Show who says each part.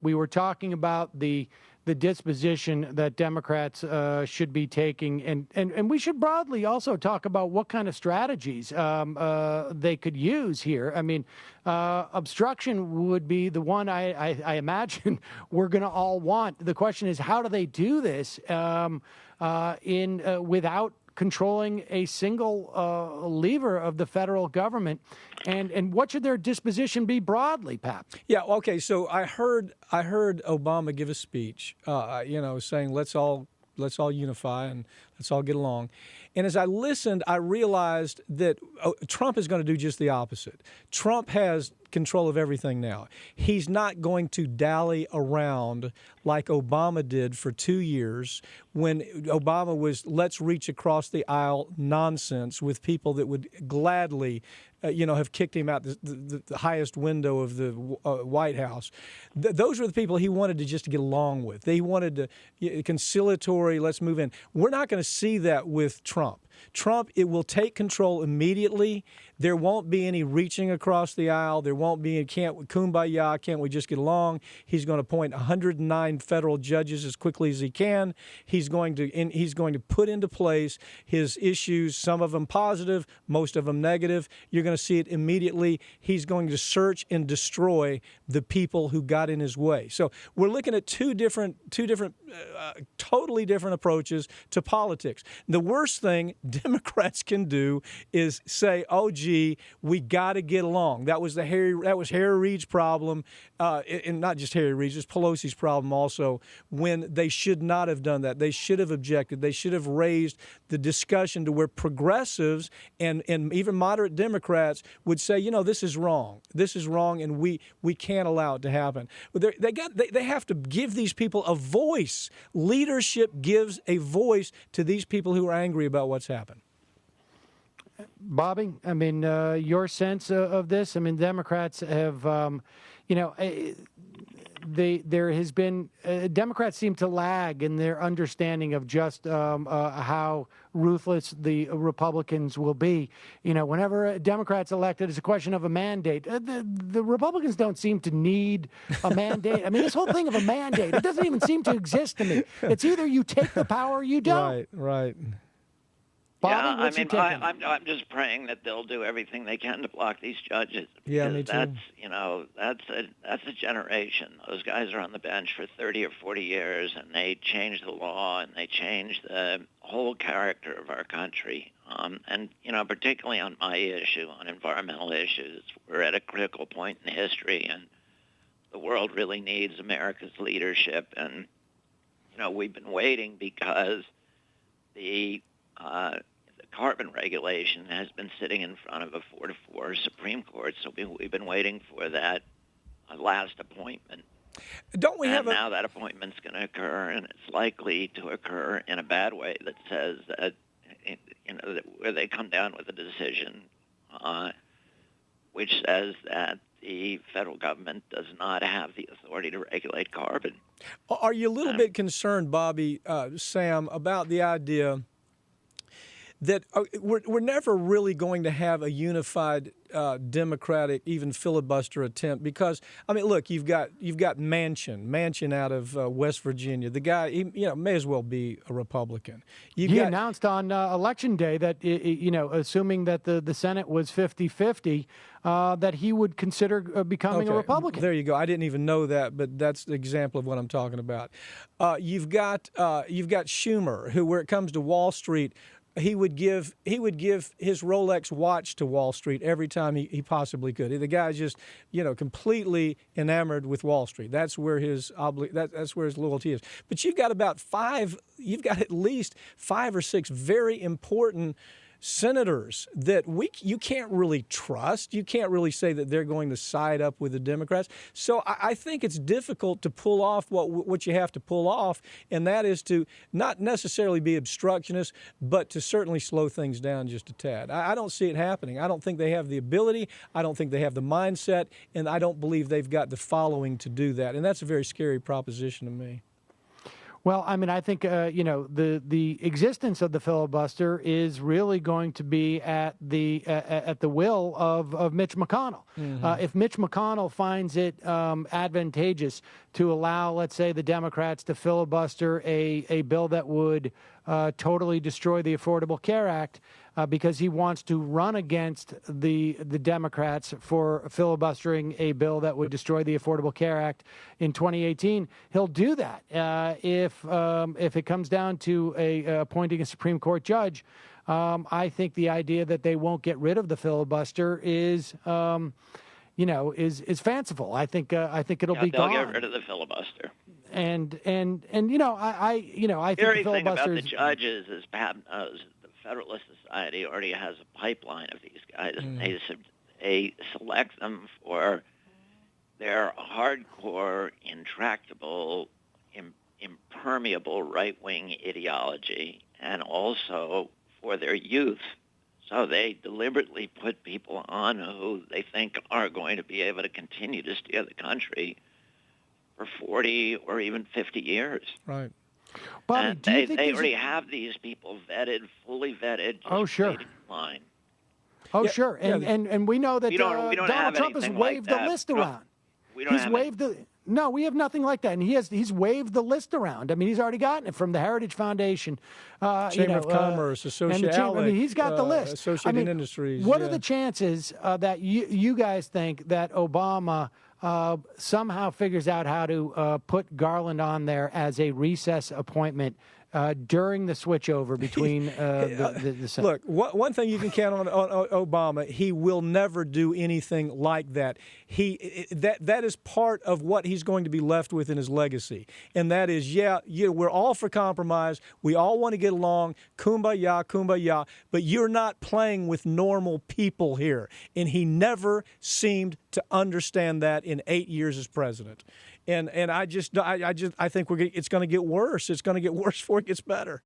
Speaker 1: we were talking about the disposition that Democrats should be taking, and we should broadly also talk about what kind of strategies they could use here. I mean, obstruction would be the one I imagine we're going to all want. The question is, how do they do this without controlling a single lever of the federal government, and what should their disposition be broadly, Pap?
Speaker 2: Yeah, okay. So I heard Obama give a speech, saying let's all unify and let's all get along. And as I listened, I realized that Trump is going to do just the opposite. Trump has control of everything now. He's not going to dally around like Obama did for 2 years when Obama was let's reach across the aisle nonsense with people that would gladly have kicked him out the highest window of the White House. Those were the people he wanted to just get along with. They wanted to conciliatory, let's move in. We're not going to see that with Trump. Trump, it will take control immediately. There won't be any reaching across the aisle. There won't be kumbaya, can't we just get along? He's going to appoint 109 federal judges as quickly as he can. He's going to put into place his issues, some of them positive, most of them negative. You're going to see it immediately. He's going to search and destroy the people who got in his way. So we're looking at two different, totally different approaches to politics. The worst thing Democrats can do is say, "Oh, gee, we got to get along." That was Harry Reid's problem, and not just Harry Reid's, it's Pelosi's problem also. When they should not have done that, they should have objected. They should have raised the discussion to where progressives and even moderate Democrats would say, this is wrong. This is wrong, and we can't allow it to happen. They have to give these people a voice. Leadership gives a voice to these people who are angry about what's happened.
Speaker 1: Bobby, I mean, your sense of this? I mean, Democrats have, there has been, Democrats seem to lag in their understanding of just how ruthless the Republicans will be. Whenever a Democrat's elected, it's a question of a mandate. The Republicans don't seem to need a mandate. I mean, this whole thing of a mandate, it doesn't even seem to exist to me. It's either you take the power or you don't.
Speaker 2: Right.
Speaker 1: Bobby,
Speaker 3: I'm just praying that they'll do everything they can to block these judges.
Speaker 2: Yeah, me too.
Speaker 3: That's a generation. Those guys are on the bench for 30 or 40 years, and they changed the law and they changed the whole character of our country. And particularly on my issue, on environmental issues, we're at a critical point in history, and the world really needs America's leadership. And we've been waiting because the carbon regulation has been sitting in front of a 4-4 Supreme Court, so we've been waiting for that last appointment. Now that appointment's going to occur, and it's likely to occur in a bad way that says that, where they come down with a decision which says that the federal government does not have the authority to regulate carbon.
Speaker 2: Are you a little bit concerned, Bobby, Sam, about the idea that we're never really going to have a unified Democratic, even filibuster attempt? Because look, you've got Manchin out of West Virginia. The guy, may as well be a Republican.
Speaker 1: He announced on Election Day that assuming that the Senate was 50-50, that he would consider becoming a Republican.
Speaker 2: There you go. I didn't even know that, but that's the example of what I'm talking about. You've got Schumer, who, where it comes to Wall Street, he would give his Rolex watch to Wall Street every time he possibly could. The guy's just completely enamored with Wall Street. That's where that's where his loyalty is. But you've got at least 5 or 6 very important senators that you can't really trust. You can't really say that they're going to side up with the Democrats. So I think it's difficult to pull off what you have to pull off, and that is to not necessarily be obstructionist, but to certainly slow things down just a tad. I don't see it happening. I don't think they have the ability. I don't think they have the mindset, and I don't believe they've got the following to do that. And that's a very scary proposition to me.
Speaker 1: Well, I think, the existence of the filibuster is really going to be at the will of Mitch McConnell. Mm-hmm. If Mitch McConnell finds it advantageous to allow, let's say, the Democrats to filibuster a bill that would totally destroy the Affordable Care Act because he wants to run against the Democrats for filibustering a bill that would destroy the Affordable Care Act in 2018. He'll do that if it comes down to appointing a Supreme Court judge. I think the idea that they won't get rid of the filibuster is fanciful. I think it'll be gone.
Speaker 3: They'll get rid of the filibuster.
Speaker 1: And I think the
Speaker 3: Very
Speaker 1: filibuster
Speaker 3: thing about the
Speaker 1: is,
Speaker 3: judges, as Pat knows, the Federalist Society already has a pipeline of these guys, and they select them for their hardcore, intractable, impermeable right-wing ideology, and also for their youth. So they deliberately put people on who they think are going to be able to continue to steer the country for 40 or even 50 years.
Speaker 2: Right.
Speaker 1: Bobby,
Speaker 3: And
Speaker 1: do you think
Speaker 3: they
Speaker 1: these
Speaker 3: already have these people vetted, fully vetted.
Speaker 1: Oh, sure.
Speaker 3: waiting in line.
Speaker 1: Oh,
Speaker 2: Yeah,
Speaker 1: sure.
Speaker 2: yeah.
Speaker 1: And we know that
Speaker 3: We don't
Speaker 1: Donald
Speaker 3: have
Speaker 1: Trump has
Speaker 3: anything like
Speaker 1: waved the
Speaker 3: that.
Speaker 1: list
Speaker 3: We don't-
Speaker 1: around.
Speaker 3: We don't
Speaker 1: He's
Speaker 3: have
Speaker 1: waved the. No, we have nothing like that, and he's waved the list around. I mean, he's already gotten it from the Heritage Foundation,
Speaker 2: Chamber of Commerce,
Speaker 1: and the Chamber. I mean, he's got the list.
Speaker 2: Associated Industries.
Speaker 1: What are the chances that you guys think that Obama somehow figures out how to put Garland on there as a recess appointment during the switchover between the Senate?
Speaker 2: Look, one thing you can count on Obama, he will never do anything like that. That is part of what he's going to be left with in his legacy. And that is, we're all for compromise. We all want to get along. Kumbaya, kumbaya. But you're not playing with normal people here. And he never seemed to understand that in 8 years as president. And I think it's going to get worse. It's going to get worse before it gets better.